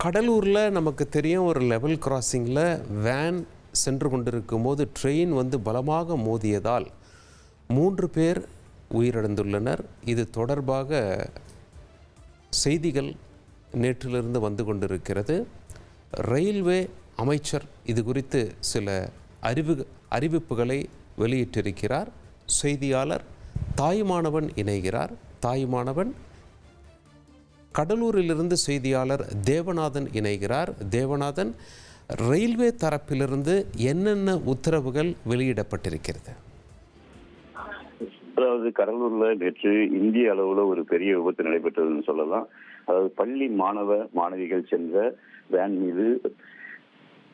கடலூரில் நமக்கு தெரியும், ஒரு லெவல் கிராசிங்கில் வேன் சென்று கொண்டிருக்கும் போது ட்ரெயின் பலமாக மோதியதால் 3 பேர் உயிரிழந்துள்ளனர். இது தொடர்பாக செய்திகள் நேற்றிலிருந்து வந்து கொண்டிருக்கிறது. ரயில்வே அமைச்சர் இது குறித்து சில அறிவிப்புகளை வெளியிட்டிருக்கிறார். செய்தியாளர் தாயுமானவன் இணைகிறார். தாயுமானவன், கடலூரிலிருந்து செய்தியாளர் தேவநாதன் இணைகிறார். தேவநாதன், ரயில்வே தரப்பிலிருந்து என்னென்ன உத்தரவுகள் வெளியிடப்பட்டிருக்கிறது? அதாவது கடலூர்ல நேற்று இந்திய அளவுல ஒரு பெரிய விபத்து நடைபெற்றதுன்னு சொல்லலாம். அதாவது பள்ளி மாணவிகள் சென்ற வேன் மீது,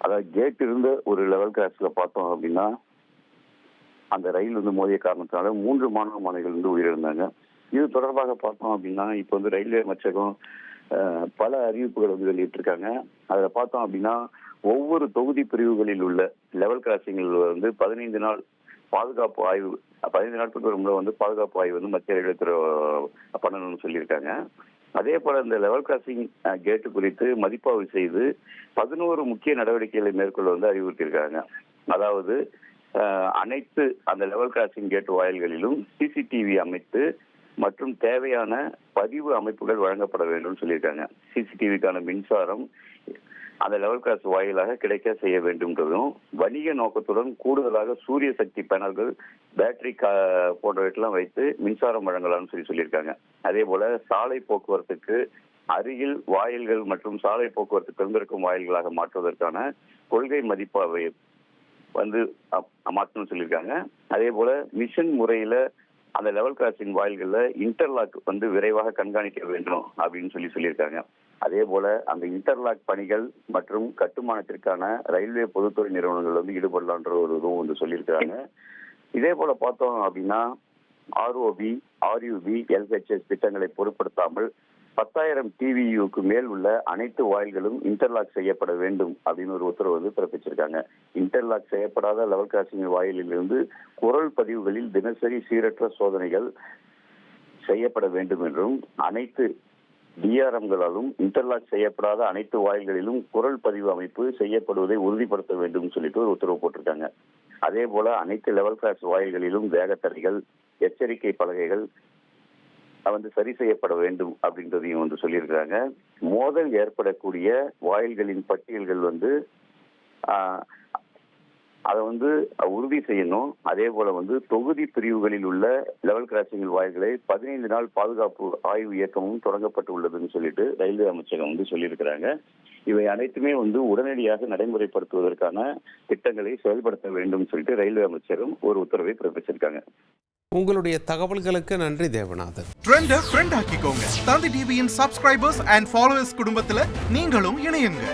அதாவது கேட் இருந்த ஒரு லெவல் கிராஸ்ல பார்த்தோம் அப்படின்னா அந்த ரயில் மோதிய காரணத்தினால 3 மாணவிகள் உயிரிழந்தாங்க. இது தொடர்பாக பார்த்தோம் அப்படின்னா இப்போ ரயில்வே அமைச்சகம் பல அறிவிப்புகள் வெளியிட்டிருக்காங்க. அதில் பார்த்தோம் அப்படின்னா ஒவ்வொரு தொகுதி பிரிவுகளில் உள்ள லெவல் கிராசிங்கில் 15 நாள் பாதுகாப்பு ஆய்வு, 15 நாட்களுக்கு ஒரு முறை பாதுகாப்பு ஆய்வு மத்திய ரயில்வே துறை பண்ணணும்னு சொல்லியிருக்காங்க. அதே போல இந்த லெவல் கிராசிங் கேட்டு குறித்து மதிப்பாய்வு செய்து 11 முக்கிய நடவடிக்கைகளை மேற்கொள்ள அறிவுறுத்தியிருக்காங்க. அதாவது அனைத்து அந்த லெவல் கிராசிங் கேட் வாயில்களிலும் சிசிடிவி அமைத்து மற்றும் தேவையான பதிவு அமைப்புகள் வழங்கப்பட வேண்டும் சொல்லியிருக்காங்க. சிசிடிவிக்கான மின்சாரம் அந்த லெவல் கிராஸ் வாயிலாக கிடைக்க செய்ய வேண்டும்ன்றதும், வணிக நோக்கத்துடன் கூடுதலாக சூரிய சக்தி பேனல்கள், பேட்டரி போன்றவற்றெல்லாம் வைத்து மின்சாரம் வழங்கலாம்னு சொல்லியிருக்காங்க. அதே போல சாலை போக்குவரத்துக்கு அருகில் வாயில்கள் மற்றும் சாலை போக்குவரத்து திறந்திருக்கும் வாயில்களாக மாற்றுவதற்கான கொள்கை மதிப்பாவை மாற்றணும்னு சொல்லியிருக்காங்க. அதே போல மிஷன் முறையில அந்த லெவல் கிராசிங் வாயில்களில் இன்டர்லாக் விரைவாக கண்காணிக்க வேண்டும் அப்படின்னு சொல்லியிருக்காங்க. அதே போல அந்த இன்டர்லாக் பணிகள் மற்றும் கட்டுமானத்திற்கான ரயில்வே பொதுத்துறை நிறுவனங்கள் ஈடுபடலான்ற ஒரு இதுவும் சொல்லியிருக்காங்க. இதே போல பார்த்தோம் அப்படின்னா ROB, RUB, LHS திட்டங்களை பொருட்படுத்தாமல் 10,000 TVUக்கு மேல் உள்ள அனைத்து வாயில்களும் இன்டர்லாக் செய்யப்பட வேண்டும் அப்படின்னு ஒரு உத்தரவு பிறப்பிச்சிருக்காங்க. இன்டர்லாக் செய்யப்படாத லெவல் கிராசிங் வாயிலிருந்து குரல் பதிவுகளில் தினசரி சீரற்ற சோதனைகள் செய்யப்பட வேண்டும் என்றும், அனைத்து DRMகளாலும் இன்டர்லாக் செய்யப்படாத அனைத்து வாயில்களிலும் குரல் பதிவு அமைப்பு செய்யப்படுவதை உறுதிப்படுத்த வேண்டும் சொல்லிட்டு ஒரு உத்தரவு போட்டிருக்காங்க. அதே போல அனைத்து லெவல் கிராஸ் வாயில்களிலும் வேகத்தடைகள், எச்சரிக்கை பலகைகள் சரி செய்யப்பட வேண்டும் அப்படின்றதையும் சொல்லியிருக்கிறாங்க. மோதல் ஏற்படக்கூடிய வாயில்களின் பட்டியல்கள் அதை உறுதி செய்யணும். அதே போல தொகுதி பிரிவுகளில் உள்ள லெவல் கிராசிங் வாயில்களை 15 நாள் பாதுகாப்பு ஆய்வு இயக்கமும் தொடங்கப்பட்டு உள்ளதுன்னு சொல்லிட்டு ரயில்வே அமைச்சகம் சொல்லியிருக்கிறாங்க. இவை அனைத்துமே உடனடியாக நடைமுறைப்படுத்துவதற்கான திட்டங்களை செயல்படுத்த வேண்டும் சொல்லிட்டு ரயில்வே அமைச்சரும் ஒரு உத்தரவை பிறப்பிச்சிருக்காங்க. உங்களுடைய தகவல்களுக்கு நன்றி தேவநாதன். ட்ரெண்ட ஃப்ரெண்ட் ஆக்கிக்கோங்க. தந்தி டிவியின் சப்ஸ்கிரைபர்ஸ் அண்ட் ஃபாலோவர்ஸ் குடும்பத்துல நீங்களும் இணையுங்க.